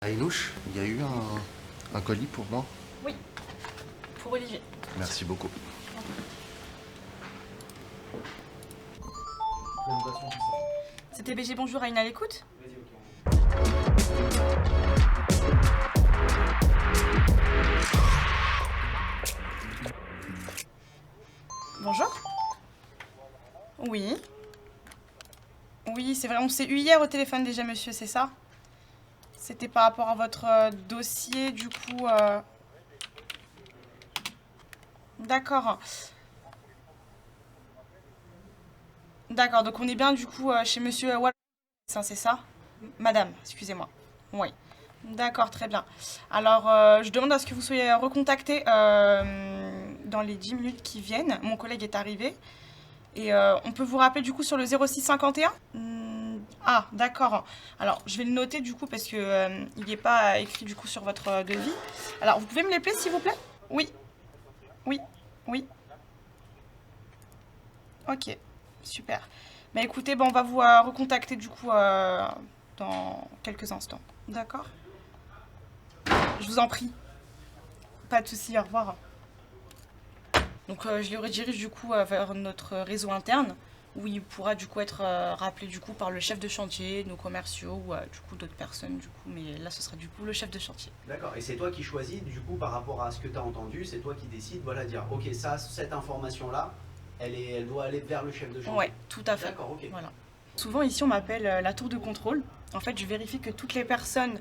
Aïnouche, il y a eu un colis pour moi? Oui, pour Olivier. Merci beaucoup. C'était BG Bonjour, Aïna à l'écoute. Bonjour. Oui. Oui, c'est vrai, on s'est eu hier au téléphone déjà, monsieur, c'est ça? C'était par rapport à votre dossier, du coup... D'accord. D'accord, donc on est bien, du coup, chez monsieur Wallace, c'est ça? Madame, excusez-moi. Oui. D'accord, très bien. Alors, je demande à ce que vous soyez recontacté dans les 10 minutes qui viennent. Mon collègue est arrivé. Et on peut vous rappeler du coup sur le 0651 ? Ah, d'accord. Alors, je vais le noter du coup parce que il n'est pas écrit du coup sur votre devis. Alors, vous pouvez me l'appeler s'il vous plaît ? Oui. Oui. Oui. Ok. Super. Bah écoutez, on va vous recontacter du coup dans quelques instants. D'accord ? Je vous en prie. Pas de souci, au revoir. Donc je le redirige du coup vers notre réseau interne où il pourra du coup être rappelé du coup par le chef de chantier, nos commerciaux ou du coup d'autres personnes du coup, mais là ce sera du coup le chef de chantier. D'accord, et c'est toi qui choisis du coup par rapport à ce que tu as entendu, c'est toi qui décides, voilà, dire ok ça, cette information là, elle doit aller vers le chef de chantier. Ouais, tout à fait. D'accord, ok. Voilà. Souvent ici on m'appelle la tour de contrôle. En fait je vérifie que toutes les personnes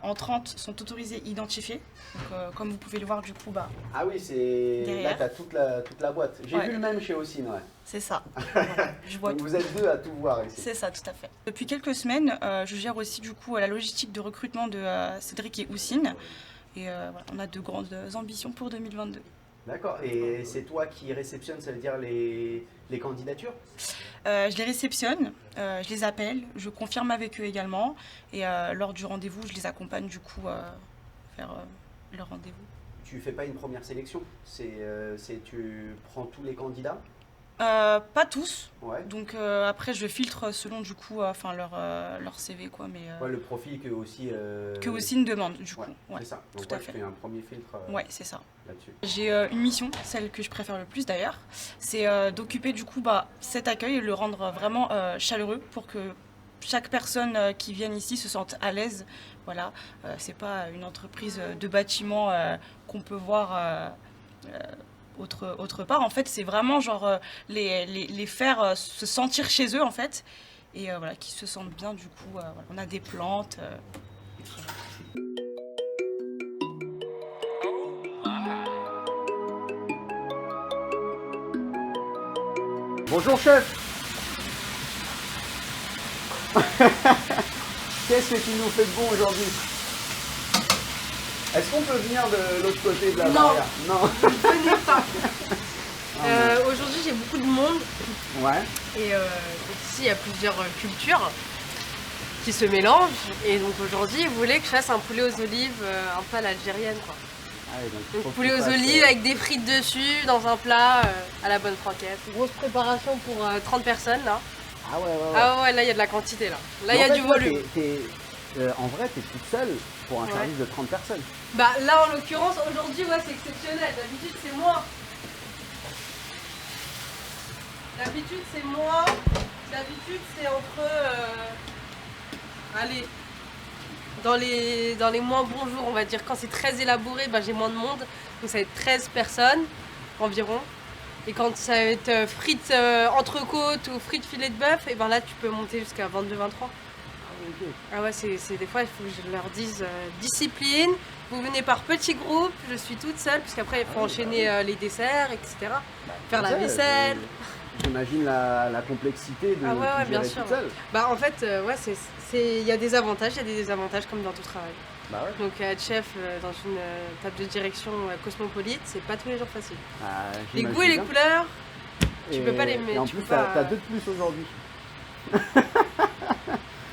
entrantes sont autorisées et identifiées. Donc comme vous pouvez le voir du coup Ah oui, c'est derrière. là tu as toute la boîte. J'ai vu le même chez Ossine, ouais. C'est ça. Voilà, je vois Donc tout. vous êtes deux à tout voir ici. C'est ça, tout à fait. Depuis quelques semaines, je gère aussi du coup la logistique de recrutement de Cédric et Houssine. Et voilà, on a de grandes ambitions pour 2022. D'accord, et c'est toi qui réceptionne, ça veut dire les candidatures? Je les réceptionne, je les appelle, je confirme avec eux également. Et lors du rendez-vous, je les accompagne du coup vers leur rendez-vous. Tu fais pas une première sélection, tu prends tous les candidats? Pas tous. Ouais. Donc après, je filtre selon du coup leur CV quoi, mais Ouais, le profil que aussi. que Houssine demande du coup. Ouais, Ouais, c'est ça. Donc tout à tu fait. fais un premier filtre Ouais, c'est ça. là-dessus. J'ai une mission, celle que je préfère le plus d'ailleurs, c'est d'occuper du coup cet accueil et le rendre vraiment chaleureux pour que chaque personne qui vienne ici se sente à l'aise. Voilà, c'est pas une entreprise de bâtiment qu'on peut voir autre part. En fait, c'est vraiment genre les faire se sentir chez eux en fait et voilà, qu'ils se sentent bien du coup. Voilà. On a des plantes. Bonjour chef. Qu'est-ce que tu nous fais de bon aujourd'hui? Est-ce qu'on peut venir de l'autre côté de la barrière? Non. Venez pas. Aujourd'hui j'ai beaucoup de monde Ouais. et ici il y a plusieurs cultures qui se mélangent et donc aujourd'hui ils voulaient que je fasse un poulet aux olives un peu à l'algérienne quoi. Ah oui, donc Donc poulet aux olives avec des frites dessus dans un plat à la bonne franquette. Grosse préparation pour 30 personnes là. Ah ouais. Ah ouais là il y a de la quantité là. Là il y Mais a en fait, du toi, volume. en vrai t'es toute seule pour un Ouais. service de 30 personnes. Bah là en l'occurrence aujourd'hui ouais c'est exceptionnel. D'habitude c'est moi. D'habitude c'est moi. D'habitude c'est entre allez dans les moins bons jours on va dire. Quand c'est très élaboré j'ai moins de monde. Donc ça va être 13 personnes environ. Et quand ça va être frites entrecôte ou frites filet de bœuf, et là tu peux monter jusqu'à 22-23. Ah ouais, c'est des fois il faut que je leur dise discipline, vous venez par petits groupes, je suis toute seule, parce qu'après il faut enchaîner les desserts, etc. Faire la vaisselle. J'imagine la complexité de Ah ouais, gérer bien toute sûr. seule. En fait, ouais, il y a des avantages, il y a des désavantages comme dans tout travail. Bah ouais. Donc être chef dans une table de direction cosmopolite, c'est pas tous les jours facile. Ah, Les j'imagine goûts et les bien. couleurs, tu peux pas les mettre. Et en tu plus, peux pas- t'as deux de plus aujourd'hui.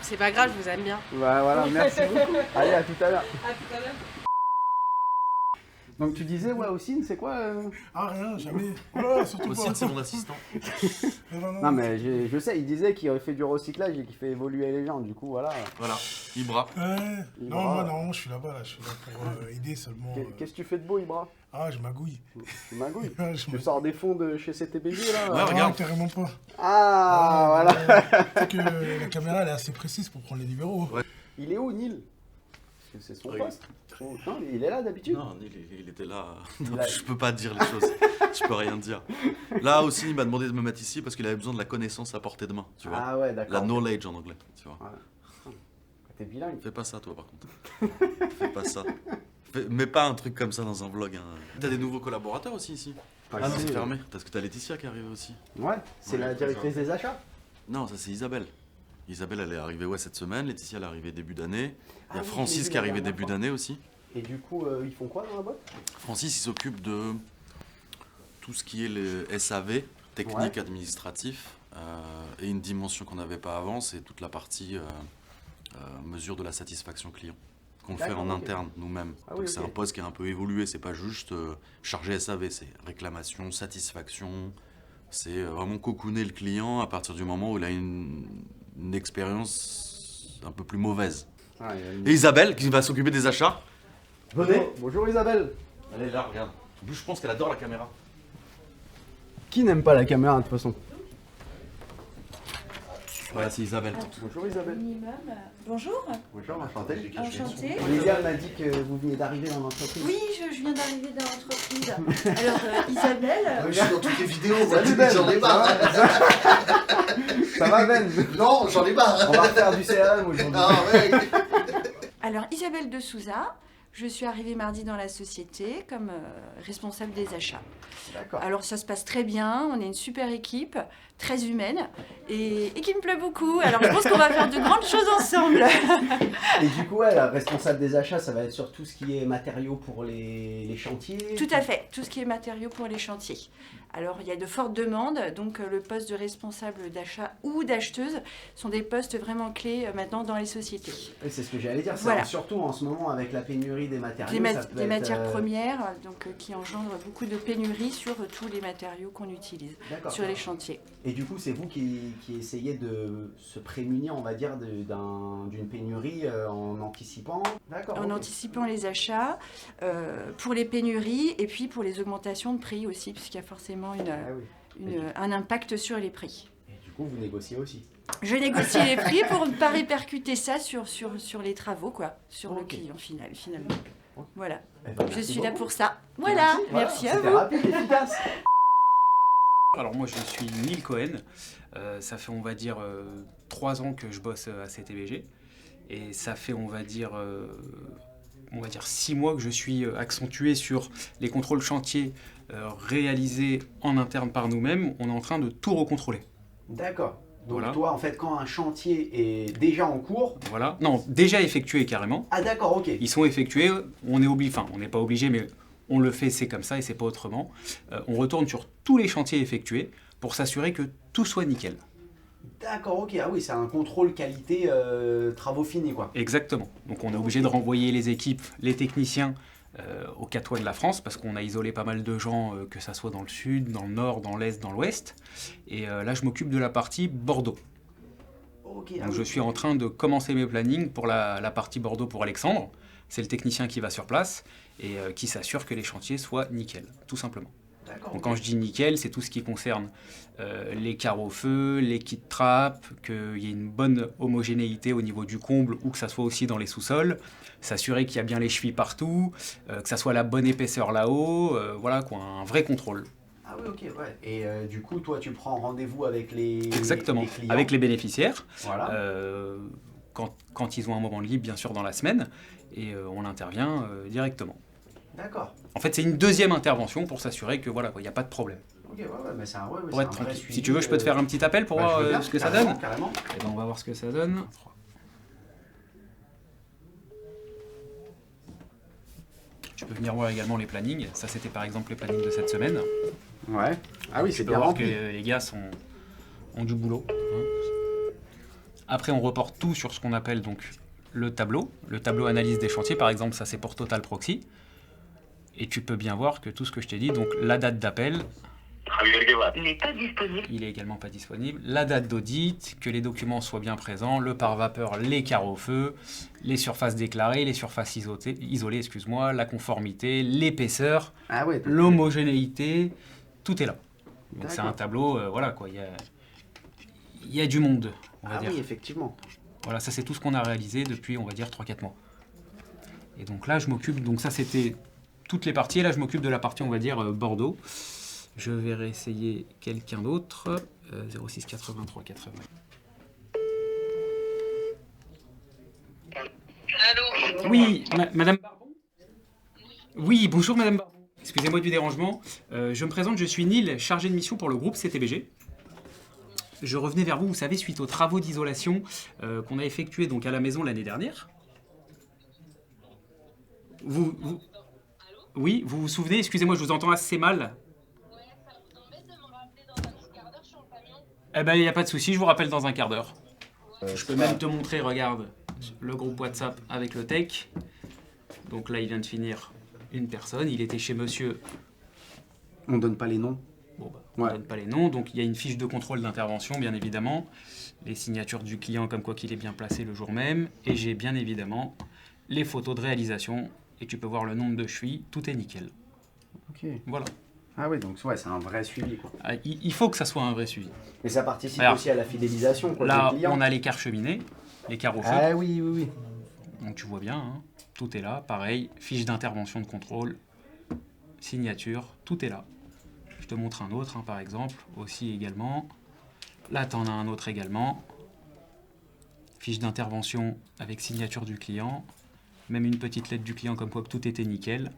C'est pas grave, je vous aime bien. Bah voilà, merci beaucoup. Allez, à tout à l'heure. À tout à l'heure. Donc tu disais, ouais, Houssine, c'est quoi Ah, rien, jamais. Voilà, surtout pas. Houssine, c'est mon assistant. Non, Non, mais je sais, il disait qu'il fait du recyclage et qu'il fait évoluer les gens, du coup, voilà. Voilà. Ibra. Ouais. Ibra. Non, moi, non, je suis là-bas, là. Je suis là pour aider seulement. Qu'est-ce que tu fais de beau, Ibra? Ah, je magouille. Tu magouilles. Ouais, je Tu magouille. sors des fonds de chez CTBG, là? Ouais, regarde. Carrément pas. Ah, voilà. C'est que la caméra, elle est assez précise pour prendre les numéros. Ouais. Il est où, Nil? Parce que c'est son Oui. poste. Oh, non, il est là d'habitude. Non, il était là. Il a- Je peux pas dire les choses. Je peux rien dire. Là aussi, il m'a demandé de me mettre ici parce qu'il avait besoin de la connaissance à portée de main. Tu vois. Ah ouais, d'accord. La knowledge en anglais. Tu vois. T'es bilingue. Fais pas ça, toi, par contre. Fais pas ça. Mets pas un truc comme ça dans un vlog. Hein. T'as des nouveaux collaborateurs aussi ici? Ah non, c'est fermé. Parce que t'as Laetitia qui est arrivée aussi. Ouais, c'est la directrice des achats. Non, ça c'est Isabelle. Isabelle, elle est arrivée cette semaine. Laetitia, elle est arrivée début d'année. Il y a oui, Francis je l'ai vu qui est arrivé la dernière début fois. d'année aussi. Et du coup, ils font quoi dans la boîte? Francis, il s'occupe de tout ce qui est le SAV, technique administratif, et une dimension qu'on n'avait pas avant, c'est toute la partie mesure de la satisfaction client, qu'on fait en D'accord, ok. interne nous-mêmes. Ah Donc oui, c'est ok. un poste qui est un peu évolué, c'est pas juste chargé SAV, c'est réclamation, satisfaction, c'est vraiment cocooner le client à partir du moment où il a une expérience un peu plus mauvaise. Ah, il y a une- Et Isabelle, qui va s'occuper des achats. Venez. Bonjour Isabelle. Elle est là, regarde. Je pense qu'elle adore la caméra. Qui n'aime pas la caméra de toute façon? Voilà, c'est Isabelle. Bonjour Isabelle. Minimum. Bonjour, Bonjour, enchanté. enchantée. Olivia m'a dit que vous veniez d'arriver dans l'entreprise. Oui, je viens d'arriver dans l'entreprise. Alors, Isabelle, Je suis dans toutes les vidéos, Salut Ben. j'en ai marre. Ça va Ben? Non, j'en ai marre. On va faire du CRM aujourd'hui. Ah ouais. alors Isabelle de Souza, je suis arrivée mardi dans la société comme responsable des achats. D'accord. Alors ça se passe très bien, on est une super équipe, très humaine et qui me plaît beaucoup. Alors je pense qu'on va faire de grandes choses ensemble. Et du coup, ouais, la responsable des achats, ça va être sur tout ce qui est matériaux pour les chantiers. Tout à fait, tout ce qui est matériaux pour les chantiers. Alors, il y a de fortes demandes, donc le poste de responsable d'achat ou d'acheteuse sont des postes vraiment clés maintenant dans les sociétés. Et c'est ce que j'allais dire. Voilà. Surtout en ce moment avec la pénurie des matériaux. ça peut Des être, matières premières, donc qui engendrent beaucoup de pénuries sur tous les matériaux qu'on utilise D'accord. sur les chantiers. Et du coup, c'est vous qui essayez de se prémunir, on va dire, d'une pénurie en anticipant. D'accord. En ok. anticipant les achats, pour les pénuries et puis pour les augmentations de prix aussi, puisqu'il y a forcément Ah oui. un impact sur les prix. Et du coup, vous négociez aussi. Je négocie les prix pour ne pas répercuter ça sur les travaux, quoi, sur le Ok. client finalement. Ok. Voilà, Eh ben, je merci suis là beaucoup. pour ça. Voilà, merci à C'était vous. rapide, efficace. Alors moi je suis Neil Cohen, ça fait on va dire 3 ans que je bosse à CTBG et ça fait on va dire 6 mois que je suis accentué sur les contrôles chantiers réalisés en interne par nous-mêmes. On est en train de tout recontrôler. D'accord. Donc Voilà. toi, en fait, quand un chantier est déjà en cours... Voilà. Non, déjà effectués carrément. Ah d'accord, ok. Ils sont effectués, on est obligé, enfin on n'est pas obligé mais on le fait, c'est comme ça et c'est pas autrement. On retourne sur tous les chantiers effectués pour s'assurer que tout soit nickel. D'accord, ok. Ah oui, c'est un contrôle qualité travaux finis, quoi. Exactement. Donc on est obligé de renvoyer les équipes, les techniciens aux 4 coins de la France parce qu'on a isolé pas mal de gens, que ça soit dans le sud, dans le nord, dans l'est, dans l'ouest. Et là je m'occupe de la partie Bordeaux. Ok. Donc je suis en train de commencer mes plannings pour la partie Bordeaux pour Alexandre. C'est le technicien qui va sur place et qui s'assure que les chantiers soient nickel, tout simplement. D'accord. Donc ok. quand je dis nickel, c'est tout ce qui concerne les carreaux-feux, les kits trappes, qu'il y ait une bonne homogénéité au niveau du comble ou que ça soit aussi dans les sous-sols, s'assurer qu'il y a bien les chevilles partout, que ça soit la bonne épaisseur là-haut, voilà quoi, un vrai contrôle. Ah oui, ok, ouais. Et du coup, toi, tu prends rendez-vous avec les Exactement, les clients. avec les bénéficiaires, Voilà. quand ils ont un moment libre bien sûr dans la semaine, et on intervient directement. D'accord. En fait c'est une deuxième intervention pour s'assurer que voilà, il n'y a pas de problème. Ok, ouais, mais c'est un, ouais, Pour c'est être un vrai tranquille. suivi, Si tu veux, je peux te faire un petit appel pour bah, je voir veux bien, ce que ça carrément, donne. Carrément. Eh ben, on va voir ce que ça donne. Tu peux venir voir également les plannings. Ça, c'était par exemple les plannings de cette semaine. Ouais. Ah oui, Tu c'est peux bien voir que rempli. les gars ont du boulot. Après, on reporte tout sur ce qu'on appelle donc le tableau analyse des chantiers. Par exemple, ça c'est pour Total Proxy. Et tu peux bien voir que tout ce que je t'ai dit, donc la date d'appel, N'est pas disponible. Il est également pas disponible. La date d'audit, que les documents soient bien présents, le pare-vapeur, les carreaux-feu, les surfaces déclarées, les surfaces isolées, excuse-moi, la conformité, l'épaisseur, Ah ouais. l'homogénéité, tout est là. Donc c'est un D'accord. tableau, voilà quoi, il y a du monde, on va Ah dire. oui, effectivement. Voilà, ça c'est tout ce qu'on a réalisé depuis, on va dire, 3-4 mois. Et donc là, je m'occupe, donc ça c'était toutes les parties, et là je m'occupe de la partie, on va dire, Bordeaux. Je vais réessayer quelqu'un d'autre, 06 83 80. Allô. Oui, Madame Barbon. Oui, bonjour Madame Barbon. Excusez-moi du dérangement. Je me présente, je suis Neil, chargé de mission pour le groupe CTBG. Je revenais vers vous, vous savez, suite aux travaux d'isolation qu'on a effectués donc à la maison l'année dernière. Oui, vous vous souvenez, excusez-moi, je vous entends assez mal. Eh ben, il n'y a pas de souci, je vous rappelle dans un quart d'heure. Je peux même te montrer, regarde, le groupe WhatsApp avec le tech. Donc là, il vient de finir une personne, il était chez monsieur. On donne pas les noms. Bon, bah, on ne donne pas les noms, donc il y a une fiche de contrôle d'intervention, bien évidemment. Les signatures du client, comme quoi qu'il est bien placé le jour même. Et j'ai bien évidemment les photos de réalisation. Et tu peux voir le nombre de chevilles, tout est nickel. Ok. Voilà. Ah oui, donc ouais, c'est un vrai suivi, quoi. Ah, il faut que ça soit un vrai suivi. Mais ça participe Alors, aussi à la fidélisation, quoi, Là, des clients. on a l'écart cheminé, l'écart au feu. Ah oui, oui, oui. Donc tu vois bien, hein, tout est là. Pareil, fiche d'intervention de contrôle, signature, tout est là. Je te montre un autre, hein, par exemple, aussi également. Là, tu en as un autre également. Fiche d'intervention avec signature du client. Même une petite lettre du client comme quoi que tout était nickel.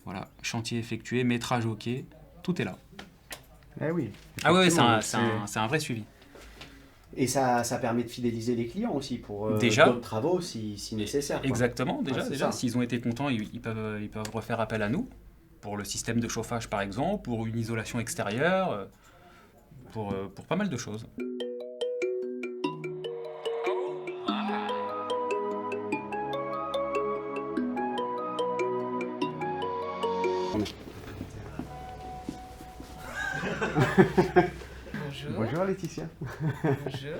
Voilà, chantier effectué, métrage OK, tout est là. Ah oui. Ah ouais, c'est Effectivement, un vrai suivi. Et ça permet de fidéliser les clients aussi pour Déjà. d'autres travaux si nécessaire, quoi. Exactement, Ouais, c'est déjà. ça. S'ils ont été contents, ils peuvent refaire appel à nous. Pour le système de chauffage par exemple, pour une isolation extérieure, pour pas mal de choses. Bonjour. Bonjour Laetitia. Bonjour.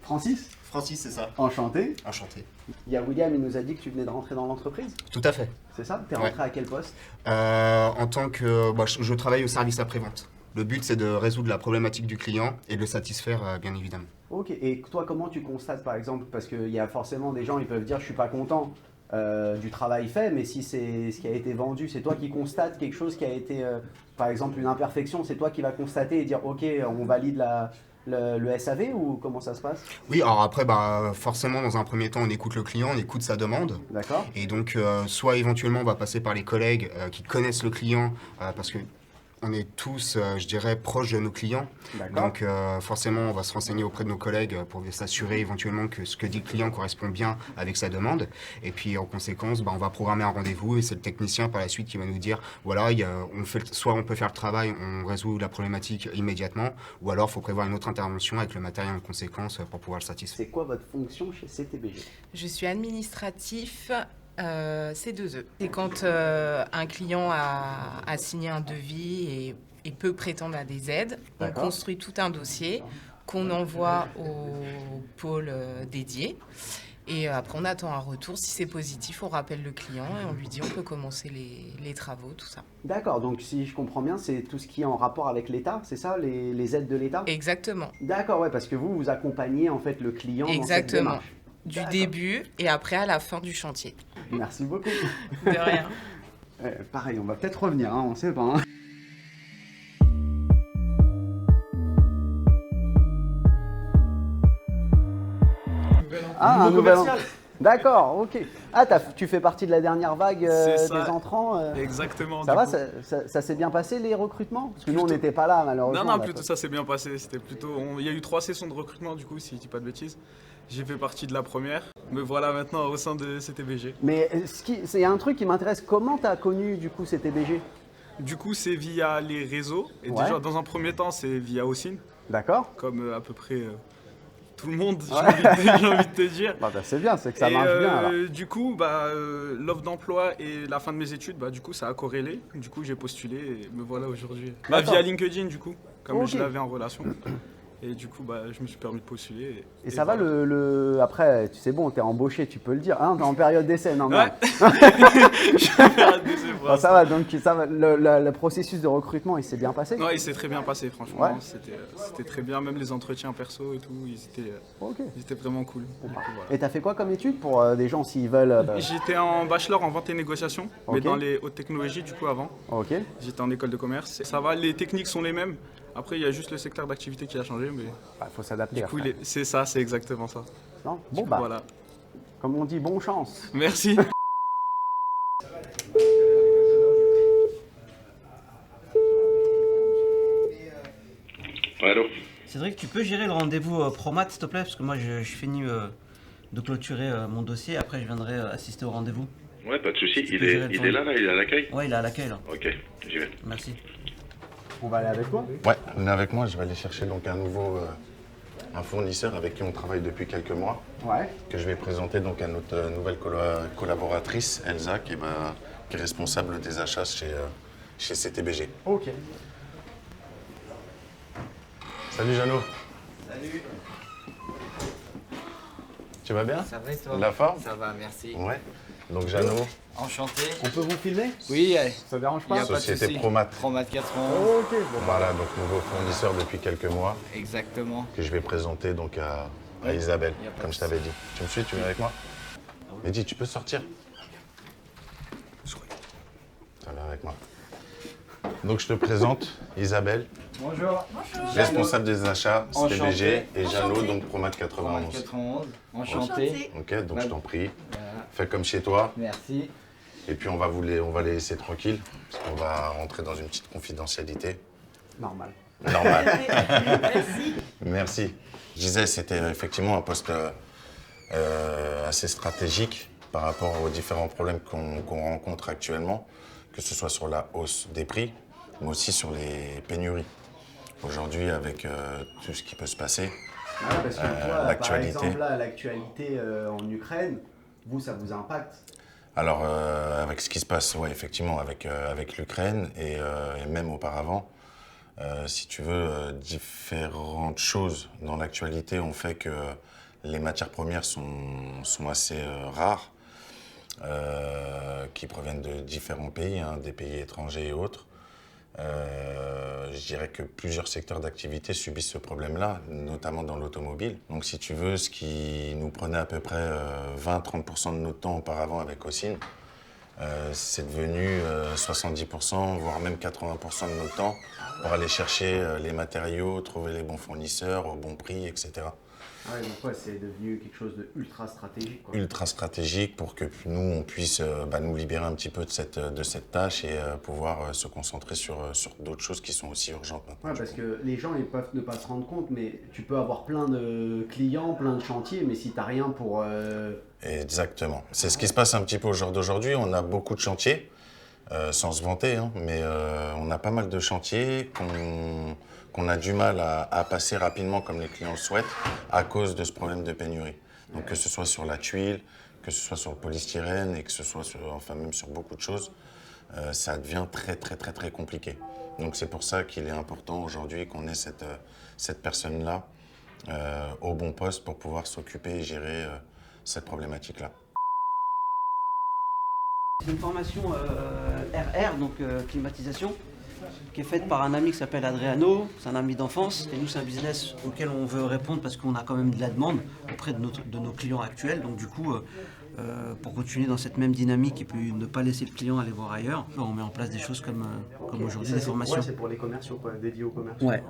Francis, Francis, c'est ça. enchanté. Enchanté. Il y a William, il nous a dit que tu venais de rentrer dans l'entreprise. Tout à fait. C'est ça? T'es Ouais. rentré à quel poste? En tant que... je travaille au service après-vente. Le but, c'est de résoudre la problématique du client et de le satisfaire, bien évidemment. Ok, et toi, comment tu constates par exemple, parce qu'il y a forcément des gens, ils peuvent dire je suis pas content du travail fait, mais si c'est ce qui a été vendu, c'est toi qui constates quelque chose qui a été, par exemple une imperfection, c'est toi qui vas constater et dire ok, on valide le SAV ou comment ça se passe? Oui, alors après, forcément, dans un premier temps, on écoute le client, on écoute sa demande. D'accord. Et donc, soit éventuellement, on va passer par les collègues qui connaissent le client, parce que on est tous, je dirais, proches de nos clients. D'accord. Donc, forcément, on va se renseigner auprès de nos collègues pour s'assurer éventuellement que ce que dit le client correspond bien avec sa demande. Et puis, en conséquence, on va programmer un rendez-vous et c'est le technicien par la suite qui va nous dire, voilà, soit on peut faire le travail, on résout la problématique immédiatement, ou alors il faut prévoir une autre intervention avec le matériel en conséquence pour pouvoir le satisfaire. C'est quoi votre fonction chez CTBG? Je suis administratif C2E. C'est quand un client a signé un devis et peut prétendre à des aides, on D'accord. construit tout un dossier qu'on envoie au pôle dédié. Et après, on attend un retour. Si c'est positif, on rappelle le client et on lui dit on peut commencer les travaux, tout ça. D'accord, donc si je comprends bien, c'est tout ce qui est en rapport avec l'État, c'est ça, les aides de l'État? Exactement. D'accord, ouais, parce que vous accompagnez en fait le client dans cette Exactement. démarche. Du D'accord. début et après à la fin du chantier. Merci beaucoup. De rien. Pareil, on va peut-être revenir, hein, on sait pas. Hein. Ah, un nouvel commercial. D'accord, ok. Ah, tu fais partie de la dernière vague C'est des ça. entrants. Exactement. Ça du va, coup. ça s'est bien passé les recrutements? Parce que nous, on Plutôt. n'était pas là, malheureusement. Non, là, plutôt ça s'est bien passé. C'était plutôt. Il y a eu 3 sessions de recrutement, du coup, si je dis pas de bêtises. J'ai fait partie de la première. Me voilà maintenant au sein de CTBG. Mais c'est un truc qui m'intéresse. Comment tu as connu du coup CTBG? Du coup, c'est via les réseaux. Et Ouais. déjà, dans un premier temps, c'est via Osin. D'accord. Comme à peu près tout le monde, Ouais. j'ai envie de te dire. Bah, c'est bien, c'est que ça Et, marche bien. Alors. Du coup, l'offre d'emploi et la fin de mes études, du coup, ça a corrélé. Du coup, j'ai postulé et me voilà aujourd'hui. D'accord. Via LinkedIn, du coup, comme Ok. je l'avais en relation. Et du coup, je me suis permis de postuler. Et ça va Après, tu sais, bon, t'es embauché, tu peux le dire. Hein, t'es en période d'essai, non? Ouais. Je suis en période d'essai pour Bon, ça va, donc ça va. Le processus de recrutement, il s'est bien passé? Ouais, il s'est très bien passé, franchement. Ouais. C'était très bien, même les entretiens perso et tout, ils étaient vraiment cool. Du coup, voilà. Et t'as fait quoi comme étude pour des gens s'ils veulent J'étais en bachelor en vente et négociation, mais Ok. dans les hautes technologies du coup avant. Ok. J'étais en école de commerce. Ça va, les techniques sont les mêmes. Après, il y a juste le secteur d'activité qui a changé, mais faut s'adapter. du coup, après. c'est ça, c'est exactement ça. Non Du bon, coup, bah, voilà. comme on dit, bonne chance. Merci. Allô. Cédric, tu peux gérer le rendez-vous Promat, s'il te plaît? Parce que moi, je finis de clôturer mon dossier. Après, je viendrai assister au rendez-vous. Ouais, pas de souci. Tu Il peux gérer est le là, il est à l'accueil? Ouais, il est à l'accueil, là. Ok, j'y vais. Merci. On va aller avec toi? Ouais, venez avec moi, je vais aller chercher donc un fournisseur avec qui on travaille depuis quelques mois. Ouais. Que je vais présenter donc à notre nouvelle collaboratrice, Elsa, qui est responsable des achats chez CTBG. Ok. Salut Jeannot. Salut. Tu vas bien? Ça va et toi? La forme? Ça va, merci. Ouais. Donc Jeannot. Enchanté. On peut vous filmer? Oui, ça dérange pas? y a pas de Société souci. Promat. Promat 91. Ok, bon. Voilà, donc nouveau fournisseur depuis quelques mois. Exactement. Que je vais présenter donc à Isabelle, Y a pas comme de je t'avais dit. Tu me suis, tu viens avec moi? Mehdi, tu peux sortir? Ça vient avec moi. Donc je te présente Isabelle. Bonjour. Responsable des achats, Enchanté. CTBG, et Jeannot, Enchanté. donc Promat 91. Promat 91. Enchanté. Ok, donc je t'en prie. Voilà. Fais comme chez toi. Merci. Et puis on va les laisser tranquilles, parce qu'on va rentrer dans une petite confidentialité. Normal. Normal. Merci. Merci. Je disais, c'était effectivement un poste assez stratégique par rapport aux différents problèmes qu'on rencontre actuellement, que ce soit sur la hausse des prix, mais aussi sur les pénuries. Aujourd'hui, avec tout ce qui peut se passer, Parce que toi, par l'actualité. exemple, là, l'actualité en Ukraine, vous, ça vous impacte? Alors, avec ce qui se passe, ouais, effectivement, avec l'Ukraine et même auparavant, si tu veux, différentes choses dans l'actualité ont fait que les matières premières sont assez rares, qui proviennent de différents pays, hein, des pays étrangers et autres. Je dirais que plusieurs secteurs d'activité subissent ce problème-là, notamment dans l'automobile. Donc si tu veux, ce qui nous prenait à peu près 20-30% de notre temps auparavant avec Ossine, c'est devenu 70%, voire même 80% de notre temps pour aller chercher les matériaux, trouver les bons fournisseurs au bon prix, etc. Ah ouais, donc ouais, c'est devenu quelque chose de ultra stratégique, quoi. Ultra stratégique pour que nous, on puisse nous libérer un petit peu de cette tâche et pouvoir se concentrer sur d'autres choses qui sont aussi urgentes maintenant. Ouais, parce que les gens, ils peuvent ne pas se rendre compte, mais tu peux avoir plein de clients, plein de chantiers, mais si tu n'as rien pour... Exactement. C'est ce qui se passe un petit peu au jour d'aujourd'hui. On a beaucoup de chantiers, sans se vanter, hein, mais on a pas mal de chantiers qu'on a du mal à passer rapidement comme les clients le souhaitent à cause de ce problème de pénurie. Donc que ce soit sur la tuile, que ce soit sur le polystyrène et que ce soit même sur beaucoup de choses, ça devient très compliqué. Donc c'est pour ça qu'il est important aujourd'hui qu'on ait cette personne-là au bon poste pour pouvoir s'occuper et gérer cette problématique-là. C'est une formation RR, donc climatisation, qui est faite par un ami qui s'appelle Adriano. C'est un ami d'enfance et nous, c'est un business auquel on veut répondre parce qu'on a quand même de la demande auprès de nos clients actuels. Donc du coup, pour continuer dans cette même dynamique et puis ne pas laisser le client aller voir ailleurs, on met en place des choses comme aujourd'hui, des formations. Ouais, c'est pour les commerciaux, quoi, dédiés aux commerciaux. Ouais.